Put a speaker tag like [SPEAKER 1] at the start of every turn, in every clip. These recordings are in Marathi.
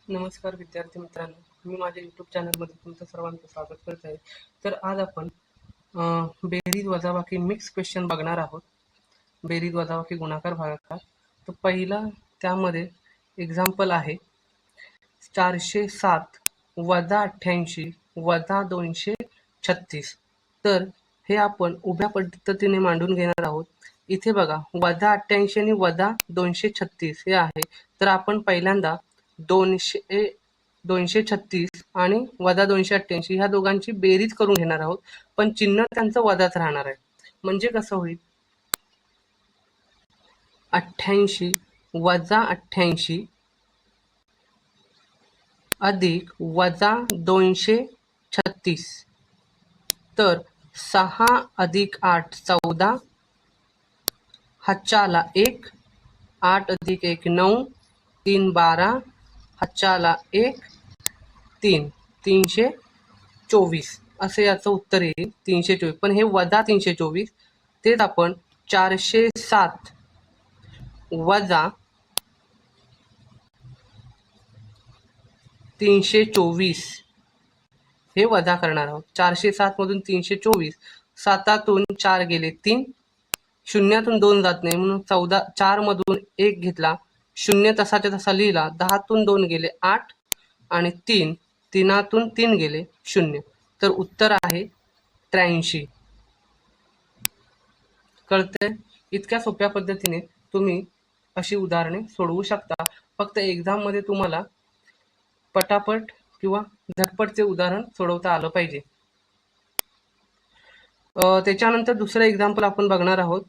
[SPEAKER 1] नमस्कार विद्यार्थी मित्रांनो, मी माझ्या यूट्यूब चॅनलमध्ये तुमचं सर्वांचं स्वागत करत आहे. तर आज आपण बेरीज वजाबाकी मिक्स क्वेश्चन बघणार आहोत. बेरीज वजाबाकी गुणाकार भागाकार. तर पहिला त्यामध्ये एक्झाम्पल आहे 407 वजा 88 वजा 236. तर हे आपण उभ्या पद्धतीने मांडून घेणार आहोत. इथे बघा वजा 88 आणि वजा 236 हे आहे. तर आपण पहिल्यांदा 236 आणि वजा 288 ह्या दोघांची बेरीज करून घेणार आहोत, पण चिन्ह त्यांचं वजाच राहणार आहे. म्हणजे कसं होईल, 88 वजा 88 अधिक वजा 236. तर 6 अधिक 8 14, हातच्याला 1, 8 अधिक 1 9, 3 12, हातच्याला 1 3, 324 असे याचं उत्तर येईल. 324, पण हे वजा 324. तेच आपण 407 वजा 324 हे वजा करणार आहोत. 407 मधून 324, 7तून 4 गेले 3, शून्यातून 2 जात नाही म्हणून 4 मधून 1 घेतला, 0 तसाच्या तसा लिहिला, 10तून 2 गेले 8 आणि 3तून 3 गेले 0. तर उत्तर आहे 83. कळतंय? इतक्या सोप्या पद्धतीने तुम्ही अशी उदाहरणे सोडवू शकता. फक्त एक्झाममध्ये तुम्हाला पटापट किंवा झटपटचे उदाहरण सोडवता आलं पाहिजे. त्याच्यानंतर दुसरं एक्झाम्पल आपण बघणार आहोत.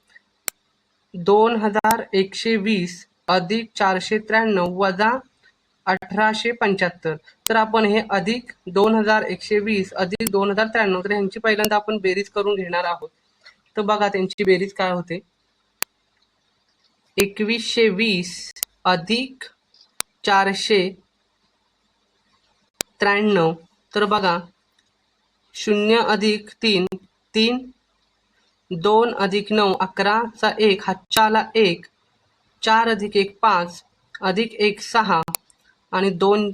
[SPEAKER 1] 2120 अधिक 493 वजा 1875. तर आपण हे अधिक 2120 अधिक 2093, तर ह्यांची पहिल्यांदा आपण बेरीज करून घेणार आहोत. तर बघा त्यांची बेरीज काय होते. 2120 अधिक 493. तर बघा 0 अधिक 3 3, 2 अधिक 9 11 चा 1, हातच्याला 1, 4 अधिक 1 5, अधिक 1 6 आणि 2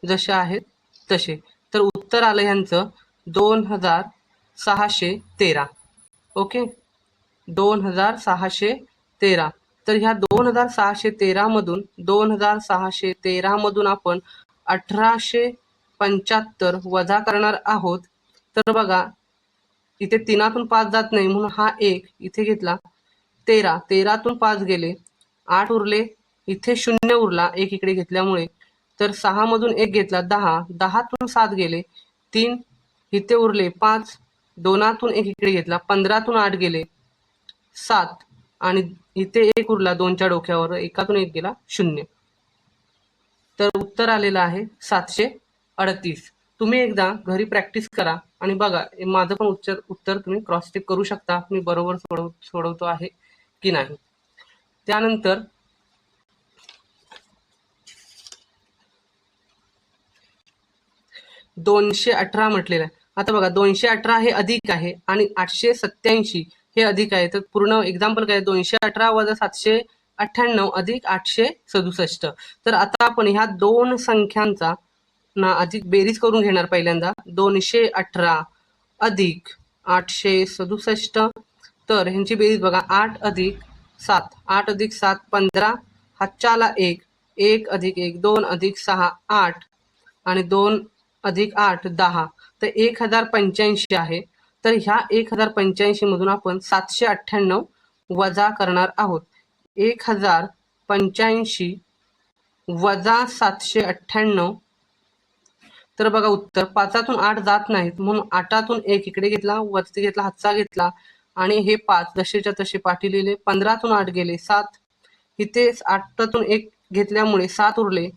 [SPEAKER 1] जसे आहेत तसे. तर उत्तर आलं ह्यांचं 2613. ओके, 2613. तर ह्या 2613 मधून आपण 1875 वजा करणार आहोत. तर बघा इथे 3तून 5 जात नाही म्हणून हा 1 इथे घेतला, 13तून 5 गेले, 8 उरले, इथे 0 उरला 1 इकडे घेतल्यामुळे. तर 6 मधून 1 घेतला, 10तून 7 गेले, 3 इथे उरले, 5 2तून 1 इकडे घेतला, 15तून 8 गेले 7 आणि इथे 1 उरला 2च्या डोक्यावर, 1तून 1 गेला 0. तर उत्तर आलेलं आहे 738. तुम्ही एकदा घरी प्रॅक्टिस करा आणि बघा माझं पण उत्तर तुम्ही क्रॉस चेक करू शकता मी बरोबर सोडवतो आहे की नाही. त्यानंतर 218 म्हटलेलं आहे. आता बघा 218 हे अधिक आहे आणि 887 हे अधिक आहे. तर पूर्ण एक्झाम्पल काय, 218 वजा 798 अधिक 867. तर आता आपण ह्या दोन संख्यांचा ना अधिक बेरीज करून घेणार. पहिल्यांदा 218 अधिक 867. तर ह्यांची बेरीज बघा, 8 अधिक 7, 8 अधिक 7 15, हातच्याला 1, 1 अधिक 1 2 अधिक 6 8 आणि 2 अधिक 8 10. तर 1085 आहे. तर ह्या 1085 मधून आपण 798 वजा करणार आहोत. 1085 वजा 798. तर बघा उत्तर 5तून 8 जात नाहीत म्हणून 8तून 1 इकडे घेतला, वरती घेतला, हातचा घेतला आणि हे 5 जसेच्या तसे पाठी लिहिले. 15तून 8 गेले 7, इथे 8तून 1 घेतल्यामुळे 7 उरले,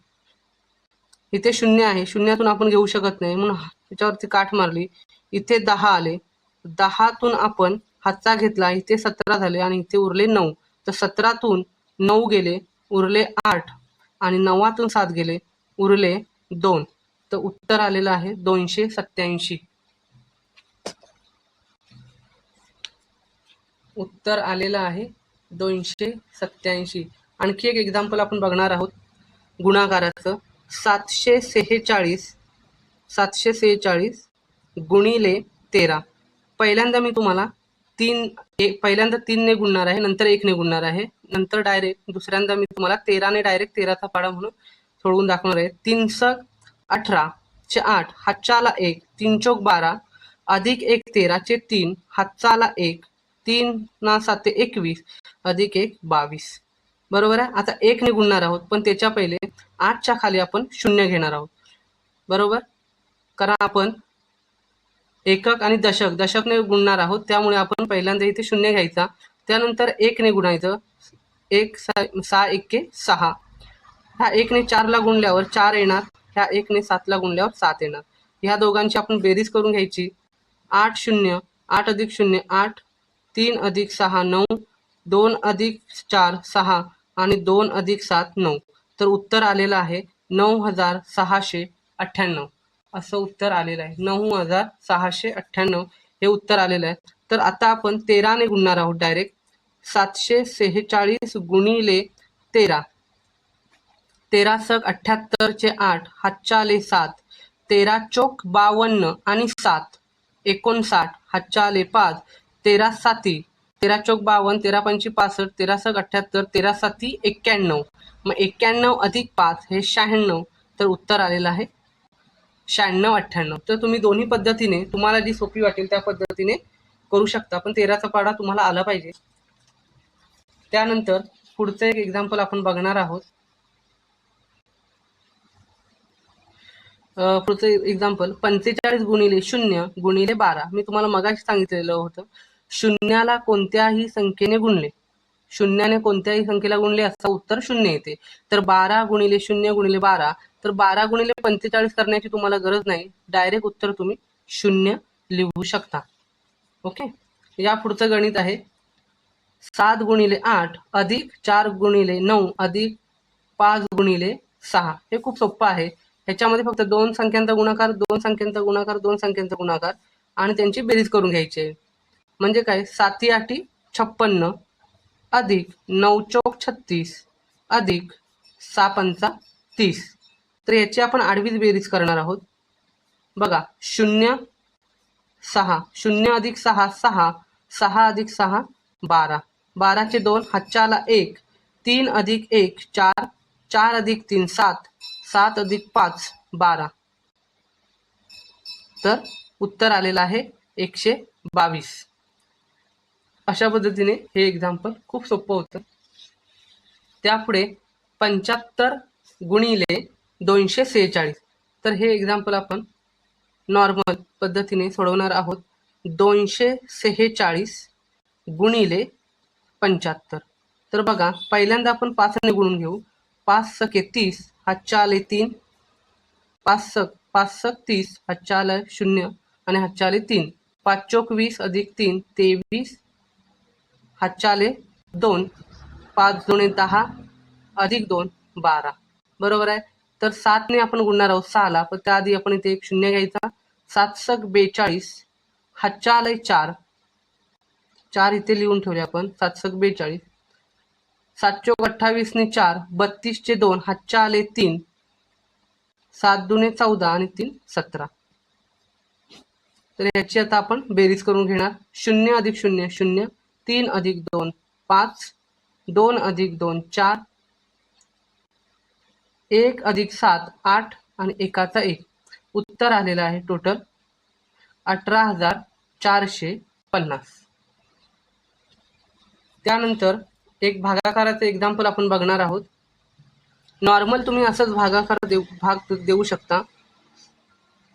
[SPEAKER 1] इथे 0 आहे, 0तून आपण घेऊ शकत नाही म्हणून त्याच्यावरती काठ मारली, इथे 10 आले, 10तून आपण हातचा घेतला, इथे 17 झाले आणि इथे उरले 9. तर 17तून 9 गेले, उरले 8 आणि 9तून 7 गेले, उरले 2. तर उत्तर आलेलं आहे 287. उत्तर आलेलं आहे 287. आणखी एक एक्झाम्पल आपण बघणार आहोत गुणाकाराचं. 746 गुणिले 13. पहिल्यांदा मी तुम्हाला पहिल्यांदा 3 ने गुणणार आहे, नंतर 1 ने गुणणार आहे, नंतर डायरेक्ट दुसऱ्यांदा मी तुम्हाला 13 ने डायरेक्ट 13चा पाढा म्हणून सोडवून दाखवणार आहे. 3 सक 18 चे 8 हातचा आला 1, 3 चौक 12 अधिक 1 13 चे 3 हातचा आला 1, 3 ना 7 21 अधिक 1 22. बरोबर आहे. आता 1 ने गुणणार आहोत, पण त्याच्या पहिले 8च्या खाली आपण 0 घेणार आहोत. बरोबर, कारण आपण एकक आणि दशकने गुणणार आहोत, त्यामुळे आपण पहिल्यांदा इथे 0 घ्यायचा, त्यानंतर 1 ने गुणायचं. 1 6 1 6. ह्या 1 ने 4 ला गुणल्यावर 4 येणार, ह्या 1 ने 7 ला गुणल्यावर 7 येणार. ह्या दोघांची आपण बेरीज करून घ्यायची. 8 0 8 अधिक 0 8, 3 अधिक 6 9, 2 अधिक 4 6 आणि 2 अधिक 7 9. तर उत्तर आलेलं आहे 9698. असं उत्तर आलेलं आहे. 9698 हे उत्तर आलेलं आहे. तर आता आपण 13 ने गुणणार आहोत डायरेक्ट. 746 गुणिले 13. 13 सक 78 चे 8 हातच्या आले 7, 13 चौक 52 आणि 7 59 हातच्या आले 5, 13 साती 13 चौक 52, 13 पंची 65, 13 सक 78, 13 साती 91. मग 91 अधिक 5 हे 96. तर उत्तर आलेलं आहे 9698. तर तुम्ही दोन्ही पद्धतीने तुम्हाला जी सोपी वाटेल त्या पद्धतीने करू शकता, पण 13चा पाढा तुम्हाला आला पाहिजे. त्यानंतर पुढचं एक एक्झाम्पल आपण बघणार आहोत. पुढचं एक्झाम्पल 45 गुणिले 0 गुणिले 12. मी तुम्हाला मगाशी सांगितलेलं होतं, शून्याला कोणत्याही संख्येने गुणले, शून्याने कोणत्याही संख्येला गुणले असं उत्तर 0 येते. तर 12 गुणिले 0 गुणिले 12. तर 12 गुणिले 45 करण्याची तुम्हाला गरज नाही, डायरेक्ट उत्तर तुम्ही 0 लिहू शकता. ओके. या पुढचं गणित आहे 7 गुणिले 8 अधिक 4 गुणिले 9 अधिक 5 गुणिले 6. हे खूप सोपं आहे. ह्याच्यामध्ये फक्त 2 संख्यांचा गुणाकार, 2 संख्यांचा गुणाकार, 2 संख्यांचा गुणाकार आणि त्यांची बेरीज करून घ्यायची आहे. म्हणजे काय, 7 8 56 अधिक 9 चौक 36 अधिक 6 पंचा 30. तर याची आपण आडवीच बेरीज करणार आहोत. बघा, 0 6 0 अधिक 6 6, 6 अधिक 6 12, 12 चे 2 हातच्या आला 1, 3 अधिक 1 4, 4 अधिक 3 7, 7 अधिक 5 12. तर उत्तर आलेलं आहे 122. अशा पद्धतीने हे एक्झाम्पल खूप सोपं होतं. त्यापुढे 75 गुणिले 246. तर हे एक्झाम्पल आपण नॉर्मल पद्धतीने सोडवणार आहोत. 246 गुणिले 75. तर बघा, पहिल्यांदा आपण 5 ने गुणून घेऊ. 5 सके 30 हातच्या आले 3, 5 सक 30 हातच्या आले 0 आणि हातच्या आले 3, 5 चौक 20 अधिक 3 23 हातच्या आले 2, 5 2 10 अधिक 2 12. बरोबर आहे. तर 7 ने आपण गुणणार आहोत 6ला, पण त्याआधी आपण इथे एक 0 घ्यायचा. 7 सक 42 हातच्या आले 4, 4 इथे लिहून ठेवले आपण. 7 सक 42, 7 चौक 28 ने 4 32 चे 2 हातच्या आले 3, 7 2 14 आणि 3 17. तर याची आता आपण बेरीज करून घेणार. 0 अधिक 0 0, 3 अधिक 2 5, 2 अधिक 2 4, 1 अधिक 7 8 आणि 1चा 1. उत्तर आलेलं आहे टोटल 18,450. त्यानंतर एक भागाकाराचं एक्झाम्पल आपण बघणार आहोत. नॉर्मल तुम्ही असंच भाग देऊ शकता.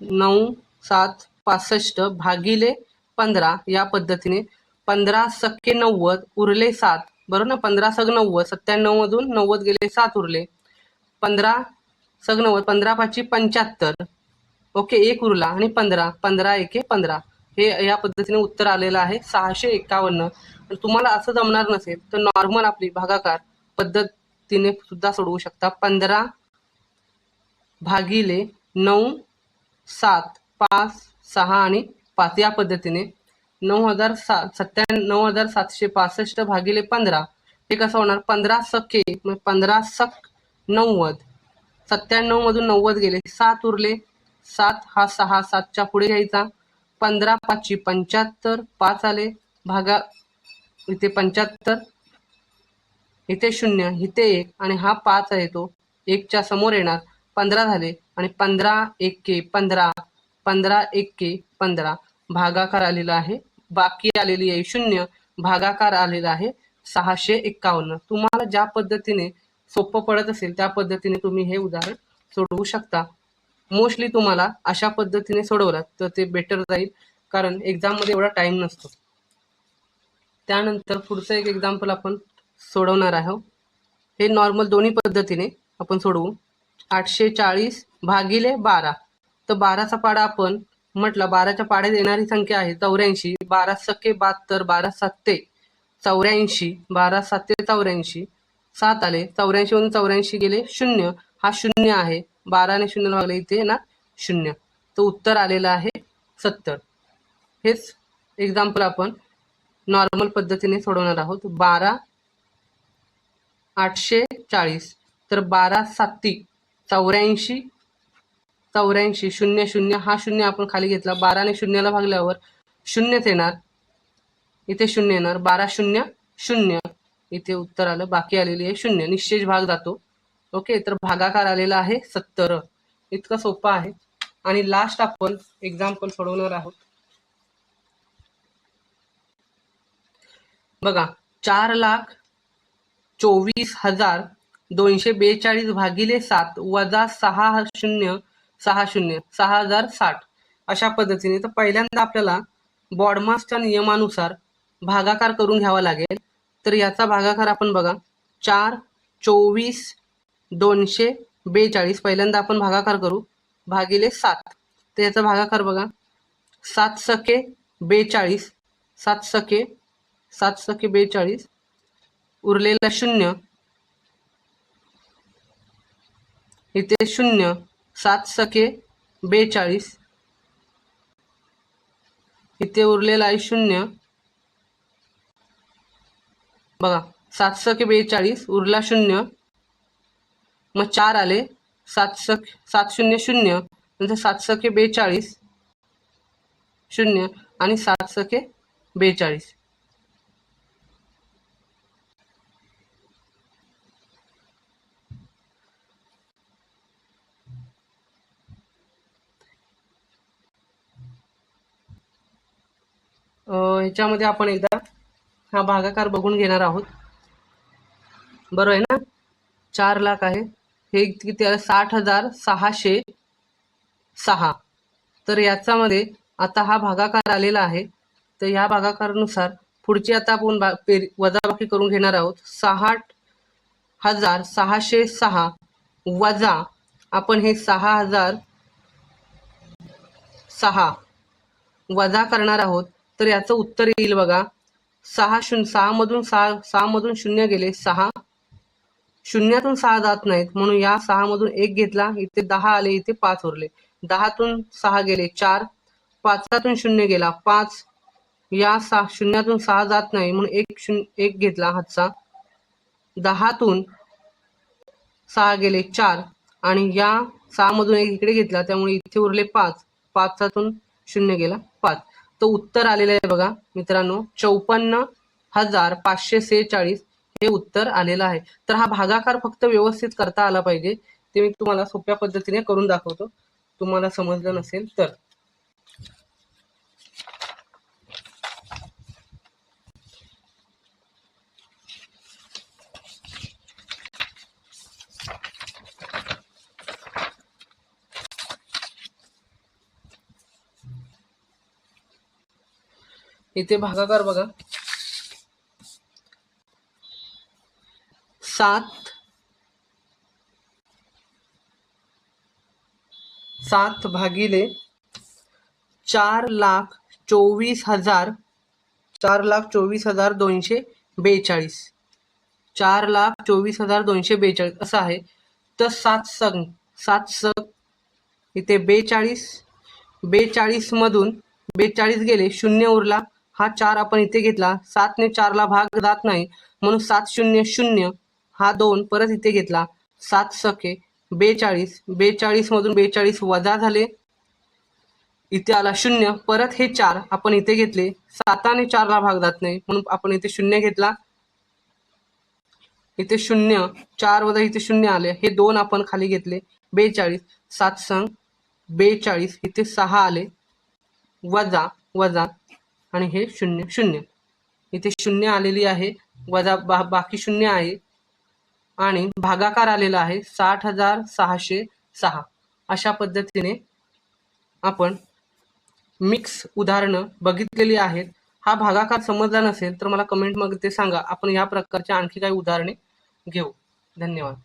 [SPEAKER 1] 9 7 65 भागिले 15 या पद्धतीने. 15 सके 90 उरले 7. बरोबर ना. 15 सग 90, 97 मधून 90 गेले 7 उरले. 15 सग 90, 15 पाची 75. ओके, 1 उरला आणि 15 15 1 15. हे या पद्धतीने उत्तर आलेलं आहे 651. तुम्हाला असं जमणार नसेल तर नॉर्मल आपली भागाकार पद्धतीने सुद्धा सोडवू शकता. 15 भागिले 9 7 5 6 आणि 5 या पद्धतीने. 9765 भागिले 15 हे कसं होणार. 15 सके 15 सक 90 97 मधून 90 गेले, 7 उरले, 7 हा 6, 7च्या पुढे घ्यायचा, 15 5 75, 5 आले, भागा इथे 75, इथे 0, इथे 1 आणि हा 5 आहे तो 1च्या समोर येणार, 15 झाले आणि 15 1 15, 15 1 15, भागाकार आलेला आहे, बाकी आलेली आहे 0, भागाकार आलेला आहे 651. तुम्हाला ज्या पद्धतीने सोपं पडत असेल त्या पद्धतीने तुम्ही हे उदाहरण सोडवू शकता. मोस्टली तुम्हाला अशा पद्धतीने सोडवलात तर ते बेटर जाईल, कारण एक्झाममध्ये एवढा टाइम नसतो. त्यानंतर पुढचं एक एक्झाम्पल आपण सोडवणार आहोत. हे नॉर्मल दोन्ही पद्धतीने आपण सोडवू. 840 भागिले 12. तर 12चा पाडा आपण म्हटलं, 12च्या पाड्यात येणारी संख्या आहे 84, 12 सके 72, 12 सत्ते 84, 12 सत्ते 84, 7 आले, 84 मधून 84 गेले 0, हा 0 आहे, 12 ने 0 भागले इथे ना 0, तर उत्तर आलेलं आहे 70. हेच एक्झाम्पल आपण नॉर्मल पद्धतीने सोडवणार आहोत. 12 840, तर 12 7 84, 84 0 0, हा 0 आपण खाली घेतला, 12 ने 0 ला भागल्यावर 0च येणार, इथे 0 येणार, 12 0 0, इथे उत्तर आलं, बाकी आलेली आहे 0, निश्चेष भाग जातो. ओके, तर भागाकार आलेला आहे 70. इतकं सोपं आहे. आणि लास्ट आपण एक्झाम्पल सोडवणार आहोत. बघा, 4,24,242 भागिले 7 वजा 6060 अशा पद्धतीने. तर पहिल्यांदा आपल्याला बॉडमासच्या नियमानुसार भागाकार करून घ्यावा लागेल. तर याचा भागाकार आपण बघा, 4,24,242 पहिल्यांदा आपण भागाकार करू भागिले 7. तर याचा भागाकार बघा, 7 सके 42, 7 सके 42, उरलेला 0, इथे 0, 7 सके 42, इथे उरलेला आहे 0, बघा 7 सके 42 उरला 0, मग 4 आले, 7 0 0, नंतर 7 सके 42 0 आणि 7 सके 42. ह्याच्यामध्ये आपण एकदा हा भागाकार बघून घेणार आहोत. बरोबर आहे ना, 4 लाख आहे, हे किती आहे, 60,606. तर याच्यामध्ये आता हा भागाकार आलेला आहे. तर या भागाकारानुसार पुढची आता आपण वजाबाकी करून घेणार आहोत. 60,606 वजा आपण हे 6,006 वजा करणार आहोत. तर याचं उत्तर येईल बघा, 6 मधून 0 गेले, 6 शून्यातून 6 जात नाहीत, म्हणून या 6 मधून 1 घेतला, इथे 10 आले, इथे 5 उरले, 10तून 6 गेले 4, 5तून 0 गेला 5, या 6 शून्यातून 6 जात नाही म्हणून 1 घेतला हातचा, 10तून 6 गेले 4 आणि या 6 मधून 1 इकडे घेतला, त्यामुळे इथे उरले 5, 5तून 0 गेला 5. तर उत्तर आलेलं आहे बघा मित्रांनो, 54,546 हे उत्तर आलेलं आहे. तर हा भागाकार फक्त व्यवस्थित करता आला पाहिजे. ते मी तुम्हाला सोप्या पद्धतीने करून दाखवतो, तुम्हाला समजलं नसेल तर. इथे भागाकार बघा, 7 भागिले 4,24,242, 4,24,242 असं आहे. तर 7 इथे 42 मधून 42 गेले, 0 उरला, हा 4 आपण इथे घेतला, 7 ने 4 ला भाग जात नाही म्हणून 7 0 0, हा 2 परत इथे घेतला, 7 सके 42, 42 मधून 42 वजा झाले, इथे आला 0, परत हे 4 आपण इथे घेतले, 7 आणि 4 ला भाग जात नाही म्हणून आपण इथे 0 घेतला, इथे 0, 4 वजा इथे 0 आले, हे 2 आपण खाली घेतले, 42, 7 संग 42, इथे 6 आले, वजा वजा आणि हे 0 0, इथे 0 आलेली आहे, वजा बाकी 0 आहे आणि भागाकार आलेला आहे 60,606. अशा पद्धतीने आपण मिक्स उदाहरणं बघितलेली आहेत. हा भागाकार समजला नसेल तर मला कमेंटमध्ये सांगा, आपण या प्रकारच्या आणखी काही उदाहरणे घेऊ. धन्यवाद.